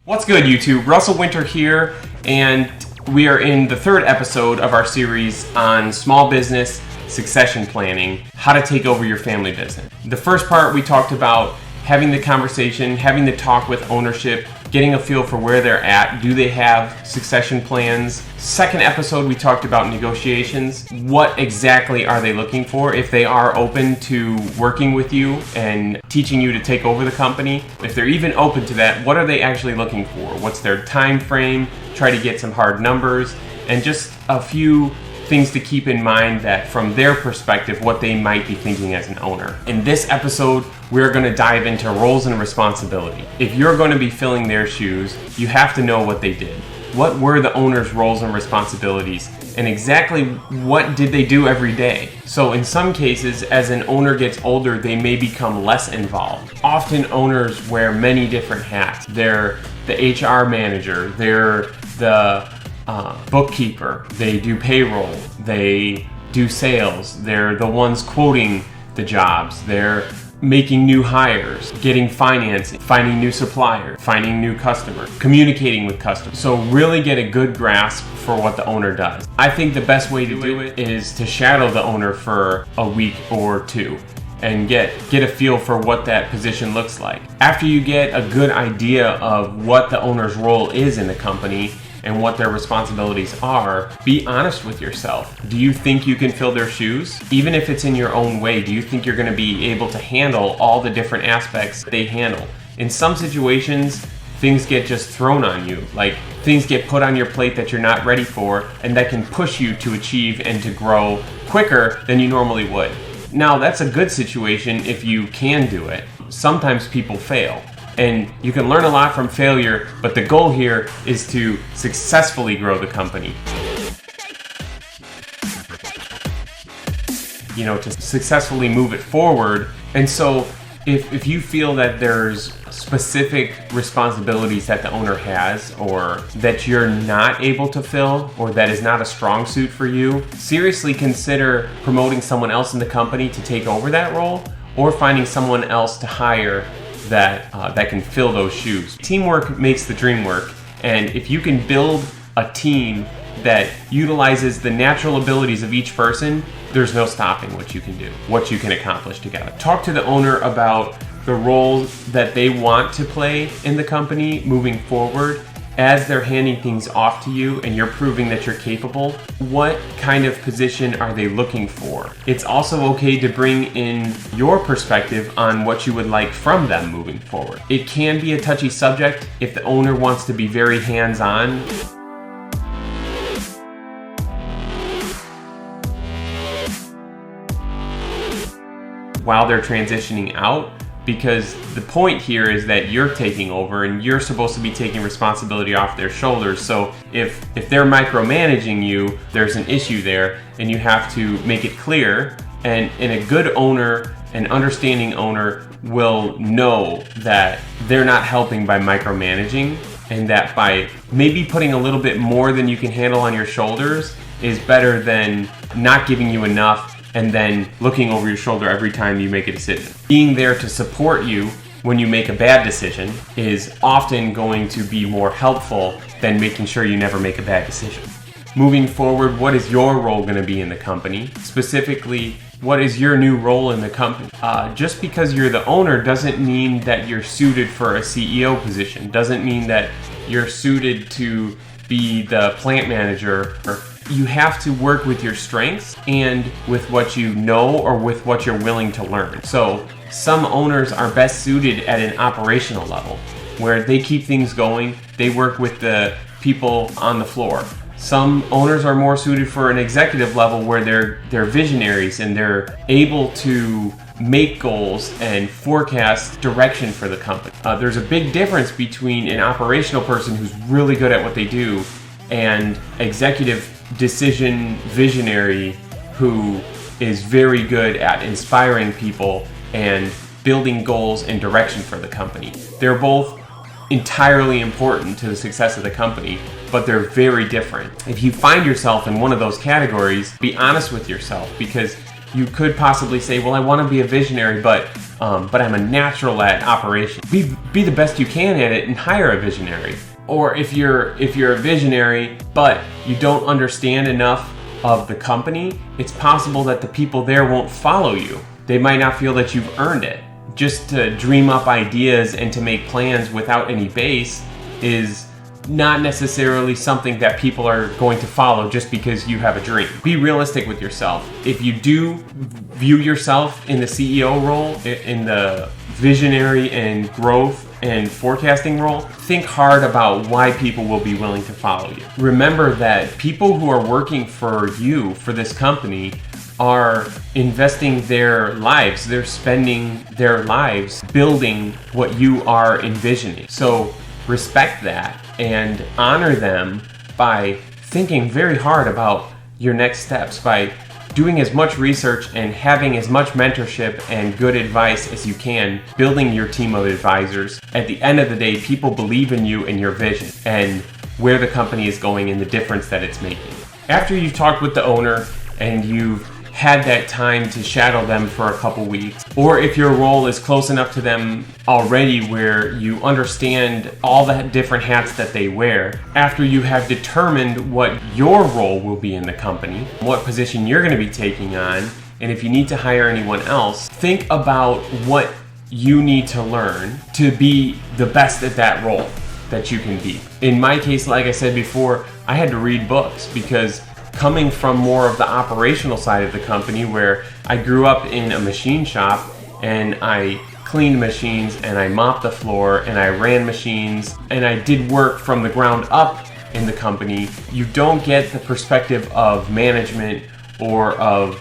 What's good, YouTube? Russell Winter here, and we are in the third episode of our series on small business succession planning, how to take over your family business. The first part, we talked about having the conversation, having the talk with ownership, getting a feel for where they're at. Do they have succession plans? Second episode, we talked about negotiations. What exactly are they looking for? If they are open to working with you and teaching you to take over the company, if they're even open to that, what are they actually looking for? What's their time frame? Try to get some hard numbers and just a few things to keep in mind that from their perspective, what they might be thinking as an owner. In this episode, we're going to dive into roles and responsibility. If you're going to be filling their shoes, you have to know what they did. What were the owner's roles and responsibilities? And exactly what did they do every day? So in some cases, as an owner gets older, they may become less involved. Often owners wear many different hats. They're the HR manager, they're the bookkeeper, they do payroll, they do sales, they're the ones quoting the jobs, they're making new hires, getting financing, finding new suppliers, finding new customers, communicating with customers. So really get a good grasp for what the owner does. I think the best way to do it is to shadow the owner for a week or two and get a feel for what that position looks like. After you get a good idea of what the owner's role is in the company and what their responsibilities are, be honest with yourself. Do you think you can fill their shoes? Even if it's in your own way, do you think you're going to be able to handle all the different aspects they handle? In some situations, things get just thrown on you. Like things get put on your plate that you're not ready for, and that can push you to achieve and to grow quicker than you normally would. Now, that's a good situation if you can do it. Sometimes people fail. And you can learn a lot from failure, but the goal here is to successfully grow the company. To successfully move it forward. And so if you feel that there's specific responsibilities that the owner has or that you're not able to fill or that is not a strong suit for you, seriously consider promoting someone else in the company to take over that role or finding someone else to hire that can fill those shoes. Teamwork makes the dream work, and if you can build a team that utilizes the natural abilities of each person, there's no stopping what you can do, what you can accomplish together. Talk to the owner about the roles that they want to play in the company moving forward. As they're handing things off to you and you're proving that you're capable, what kind of position are they looking for? It's also okay to bring in your perspective on what you would like from them moving forward. It can be a touchy subject if the owner wants to be very hands-on. While they're transitioning out, because the point here is that you're taking over and you're supposed to be taking responsibility off their shoulders. So if they're micromanaging you, there's an issue there and you have to make it clear. And a good owner, an understanding owner, will know that they're not helping by micromanaging and that by maybe putting a little bit more than you can handle on your shoulders is better than not giving you enough and then looking over your shoulder every time you make a decision. Being there to support you when you make a bad decision is often going to be more helpful than making sure you never make a bad decision. Moving forward, what is your role going to be in the company? Specifically, what is your new role in the company? Just because you're the owner doesn't mean that you're suited for a CEO position. Doesn't mean that you're suited to be the plant manager. You have to work with your strengths and with what you know or with what you're willing to learn. So some owners are best suited at an operational level where they keep things going. They work with the people on the floor. Some owners are more suited for an executive level where they're visionaries and they're able to make goals and forecast direction for the company. There's a big difference between an operational person who's really good at what they do and executive decision visionary who is very good at inspiring people and building goals and direction for the company. They're both entirely important to the success of the company, but they're very different. If you find yourself in one of those categories, be honest with yourself, because you could possibly say, well, I want to be a visionary, but but I'm a natural at operations. Be the best you can at it and hire a visionary. Or if you're a visionary, but you don't understand enough of the company, it's possible that the people there won't follow you. They might not feel that you've earned it. Just to dream up ideas and to make plans without any base is not necessarily something that people are going to follow just because you have a dream. Be realistic with yourself. If you do view yourself in the CEO role, in the visionary and growth and forecasting role, think hard about why people will be willing to follow you. Remember that people who are working for you, for this company, are investing their lives. They're spending their lives building what you are envisioning. So respect that and honor them by thinking very hard about your next steps, by doing as much research and having as much mentorship and good advice as you can, building your team of advisors. At the end of the day, people believe in you and your vision and where the company is going and the difference that it's making. After you've talked with the owner and you've had that time to shadow them for a couple weeks, or if your role is close enough to them already where you understand all the different hats that they wear, after you have determined what your role will be in the company, what position you're going to be taking on, and if you need to hire anyone else, think about what you need to learn to be the best at that role that you can be. In my case, like I said before, I had to read books because coming from more of the operational side of the company, where I grew up in a machine shop and I cleaned machines and I mopped the floor and I ran machines and I did work from the ground up in the company, you don't get the perspective of management or of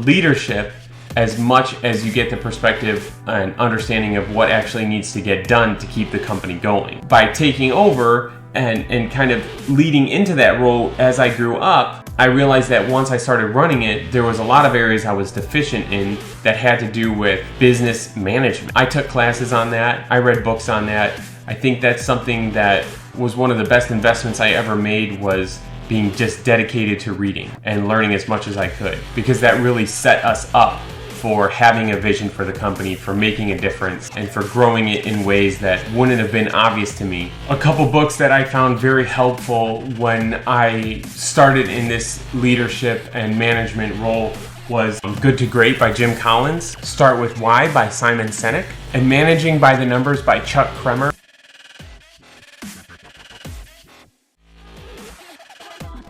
leadership as much as you get the perspective and understanding of what actually needs to get done to keep the company going. By taking over and kind of leading into that role as I grew up, I realized that once I started running it, there was a lot of areas I was deficient in that had to do with business management. I took classes on that. I read books on that. I think that's something that was one of the best investments I ever made, was being just dedicated to reading and learning as much as I could, because that really set us up for having a vision for the company, for making a difference, and for growing it in ways that wouldn't have been obvious to me. A couple books that I found very helpful when I started in this leadership and management role was Good to Great by Jim Collins, Start with Why by Simon Sinek, and Managing by the Numbers by Chuck Kremer.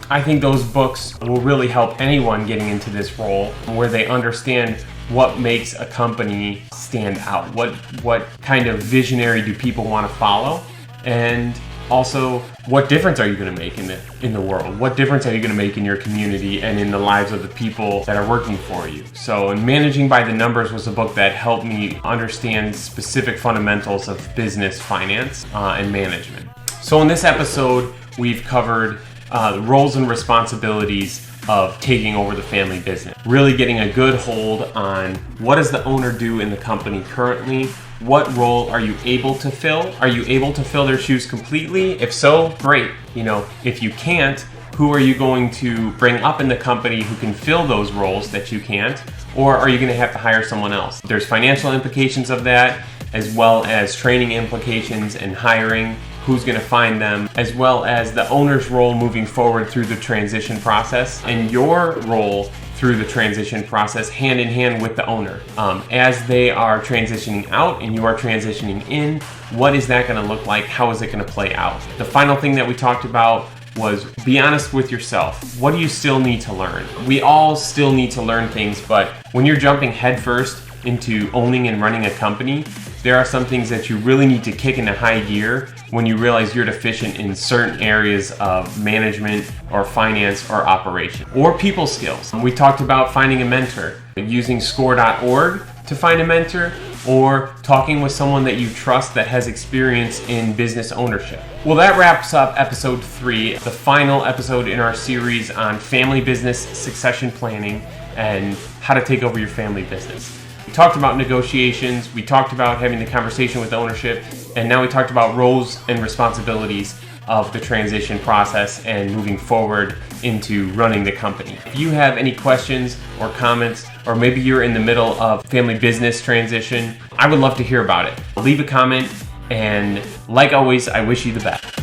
I think those books will really help anyone getting into this role, where they understand what makes a company stand out, what kind of visionary do people want to follow, and also what difference are you going to make in the world? What difference are you going to make in your community and in the lives of the people that are working for you? So, and Managing by the Numbers was a book that helped me understand specific fundamentals of business, finance, and management. So in this episode, we've covered the roles and responsibilities of taking over the family business. Really getting a good hold on what does the owner do in the company currently? What role are you able to fill? Are you able to fill their shoes completely? If so, great. If you can't, who are you going to bring up in the company who can fill those roles that you can't? Or are you going to have to hire someone else? There's financial implications of that, as well as training implications and hiring. Who's going to find them, as well as the owner's role moving forward through the transition process, and your role through the transition process hand in hand with the owner. As they are transitioning out and you are transitioning in, what is that going to look like? How is it going to play out? The final thing that we talked about was be honest with yourself. What do you still need to learn? We all still need to learn things, but when you're jumping headfirst into owning and running a company, there are some things that you really need to kick into high gear when you realize you're deficient in certain areas of management or finance or operation or people skills. We talked about finding a mentor, using score.org to find a mentor, or talking with someone that you trust that has experience in business ownership. Well, that wraps up episode 3, the final episode in our series on family business succession planning and how to take over your family business. We talked about negotiations, we talked about having the conversation with ownership, and now we talked about roles and responsibilities of the transition process and moving forward into running the company. If you have any questions or comments, or maybe you're in the middle of family business transition, I would love to hear about it. Leave a comment, and like always, I wish you the best.